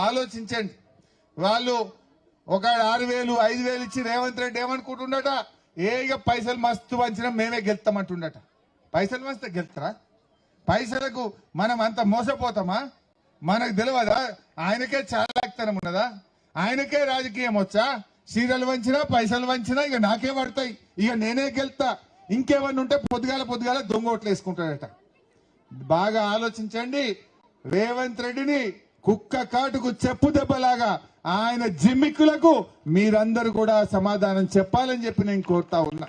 ఆలోచించండి. వాళ్ళు ఒక 6,000 5,000 ఇచ్చి రేవంత్ రెడ్డి ఏమనుకుంటుండట, ఇక పైసలు మస్తు వంచినా మేమే గెలుస్తామంటుండట. పైసలు మస్తు గెలుస్తారా? పైసలకు మనం అంత మోసపోతామా? మనకు తెలియదా? ఆయనకే చాలాక్తనం ఉన్నదా? ఆయనకే రాజకీయం వచ్చా? చీరలు వంచినా పైసలు వంచినా ఇక నాకే పడతాయి, ఇక నేనే గెలుతా, ఇంకేమన్నా ఉంటే పొద్దుగాల దొంగ ఓట్లు వేసుకుంటాడట. బాగా ఆలోచించండి. రేవంత్ రెడ్డిని కుక్క కాటుకు చెప్పు దెబ్బలాగా ఆయన జిమ్మిక్కులకు మీరందరూ కూడా సమాధానం చెప్పాలని చెప్పి నేను కోరుతా ఉన్నా.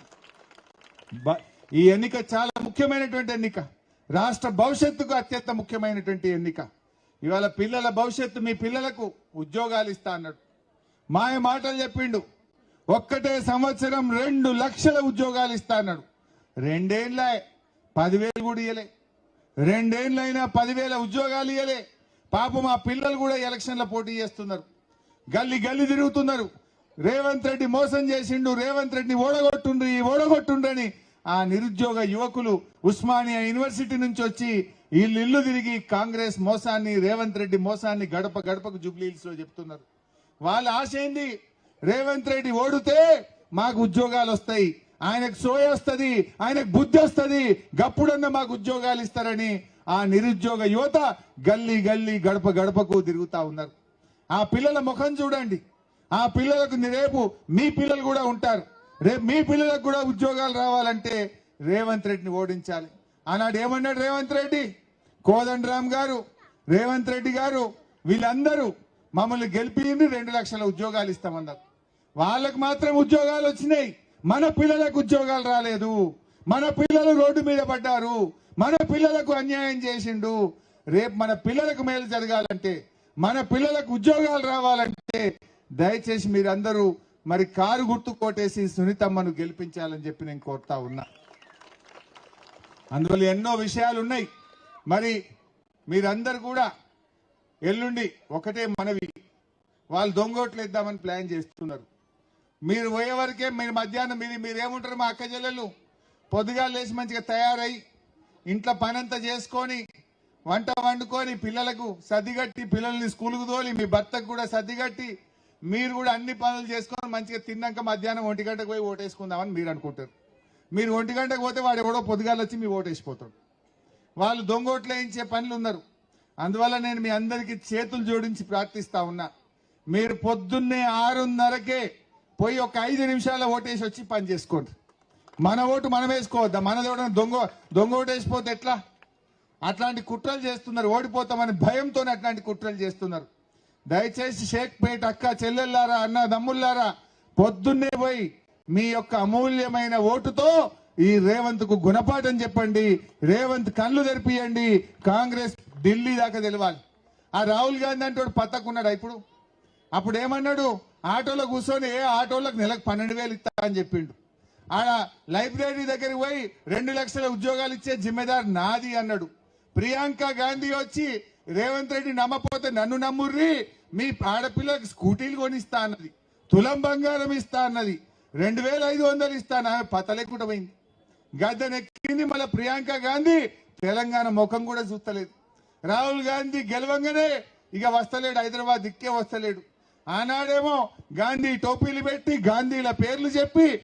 ఈ ఎన్నిక చాలా ముఖ్యమైనటువంటి ఎన్నిక, రాష్ట్ర భవిష్యత్తుకు అత్యంత ముఖ్యమైనటువంటి ఎన్నిక. ఇవాళ పిల్లల భవిష్యత్తు, మీ పిల్లలకు ఉద్యోగాలు ఇస్తా అన్నాడు, మాయ మాటలు చెప్పిండు. ఒక్కటే సంవత్సరం 2 లక్షల ఉద్యోగాలు ఇస్తా అన్నాడు. 2 ఏళ్ళ 10,000 కూడా ఇయ్యలే. 2 ఏళ్ళైనా 10,000 ఉద్యోగాలు ఇయ్యలే. పాపం మా పిల్లలు కూడా ఎలక్షన్ల పోటీ చేస్తున్నారు, గల్లీ గల్లీ తిరుగుతున్నారు. రేవంత్ రెడ్డి మోసం చేసిండు, రేవంత్ రెడ్డిని ఓడగొట్టుండ్రని ఆ నిరుద్యోగ యువకులు ఉస్మానియా యూనివర్సిటీ నుంచి వచ్చి ఇల్లు తిరిగి కాంగ్రెస్ మోసాన్ని, రేవంత్ రెడ్డి మోసాన్ని గడప గడపకు జూబ్లీ హిల్స్ లో చెప్తున్నారు. వాళ్ళ ఆశ ఏంది? రేవంత్ రెడ్డి ఓడితే మాకు ఉద్యోగాలు వస్తాయి, ఆయనకు సోయ వస్తుంది, ఆయనకు బుద్ధి వస్తుంది, గప్పుడన్నా మాకు ఉద్యోగాలు ఇస్తారని ఆ నిరుద్యోగ యువత గల్లీ గల్లీ గడప గడపకు తిరుగుతా ఉన్నారు. ఆ పిల్లల ముఖం చూడండి. ఆ పిల్లలకు రేపు మీ పిల్లలు కూడా ఉంటారు. రేపు మీ పిల్లలకు కూడా ఉద్యోగాలు రావాలంటే రేవంత్ రెడ్డిని ఓడించాలి. ఆనాడు ఏమన్నాడు రేవంత్ రెడ్డి? కోదండరామ్ గారు, రేవంత్ రెడ్డి గారు వీళ్ళందరూ మమ్మల్ని గెలిపింది 2 లక్షల ఉద్యోగాలు ఇస్తామన్నారు. వాళ్ళకు మాత్రం ఉద్యోగాలు వచ్చినాయి, మన పిల్లలకు ఉద్యోగాలు రాలేదు. మన పిల్లలు రోడ్డు మీద పడ్డారు, మన పిల్లలకు అన్యాయం చేసిండు. రేపు మన పిల్లలకు మేలు జరగాలంటే, మన పిల్లలకు ఉద్యోగాలు రావాలంటే దయచేసి మీరందరూ మరి కారు గుర్తు కోటేసి సునీతమ్మను గెలిపించాలని చెప్పి నేను కోరుతా ఉన్నా. అందువల్ల ఎన్నో విషయాలు ఉన్నాయి. మరి మీరందరూ కూడా ఎల్లుండి ఒకటే మనవి, వాళ్ళు దొంగోట్లు ఇద్దామని ప్లాన్ చేస్తున్నారు. మీరు పోయే వరకే మీరు మధ్యాహ్నం మీరేముంటారు? మా అక్క చెల్లెలు పొద్దుగా లేచి మంచిగా తయారై ఇంట్లో పనంతా చేసుకొని వంట వండుకొని పిల్లలకు సర్దిగట్టి పిల్లల్ని స్కూల్కు తోలి మీ భర్తకు కూడా సర్దిగట్టి మీరు కూడా అన్ని పనులు చేసుకొని మంచిగా తిన్నాక మధ్యాహ్నం 1 గంటకు పోయి ఓటేసుకుందామని మీరు అనుకుంటారు. మీరు 1 గంటకు పోతే వాడు ఎవడో పొద్దుగాలు వచ్చి మీ ఓటేసిపోతాడు. వాళ్ళు దొంగోట్లు వేయించే పనులు ఉన్నారు. అందువల్ల నేను మీ అందరికీ చేతులు జోడించి ప్రార్థిస్తా ఉన్నా, మీరు పొద్దున్నే 6:30కే పోయి ఒక 5 నిమిషాల ఓటేసి వచ్చి పని చేసుకోండి. మన ఓటు మనం వేసుకోవద్దా? మనదోడ దొంగ ఓటేసిపోతే ఎట్లా? అట్లాంటి కుట్రలు చేస్తున్నారు, ఓడిపోతామని భయంతో అట్లాంటి కుట్రలు చేస్తున్నారు. దయచేసి షేక్పేట అక్క చెల్లెల్లారా, అన్న దమ్ముల్లారా, పొద్దున్నే పోయి మీ యొక్క అమూల్యమైన ఓటుతో ఈ రేవంత్ కు గుణపాఠం చెప్పండి. రేవంత్ కళ్ళు తెరిపియండి. కాంగ్రెస్ ఢిల్లీ దాకా తెలవాలి. ఆ రాహుల్ గాంధీ అంటే పత్తకున్నాడు. అప్పుడు ఏమన్నాడు? ఆటోలో కూర్చొని ఆటోలకు నెలకు 12,000 ఇస్తా అని చెప్పిండు. ఆడ లైబ్రరీ దగ్గరికి పోయి 2 లక్షల ఉద్యోగాలు ఇచ్చే జిమ్మెదారు నాది అన్నాడు. ప్రియాంక గాంధీ వచ్చి రేవంత్ రెడ్డి నమ్మపోతే నన్ను నమ్ముర్రి, మీ ఆడపిల్లలకు స్కూటీలు కొనిస్తా అన్నది, తులం బంగారం ఇస్తా అన్నది, 2,500 ఇస్తాను. ఆమె పతలేకుండా పోయింది, గద్దెనెక్కింది. మళ్ళీ ప్రియాంక గాంధీ తెలంగాణ ముఖం కూడా చూస్తలేదు. రాహుల్ గాంధీ గెలవంగానే ఇక వస్తలేడు, హైదరాబాద్ దిక్కే వస్తలేడు. ఆనాడేమో గాంధీ టోపీలు పెట్టి గాంధీల పేర్లు చెప్పి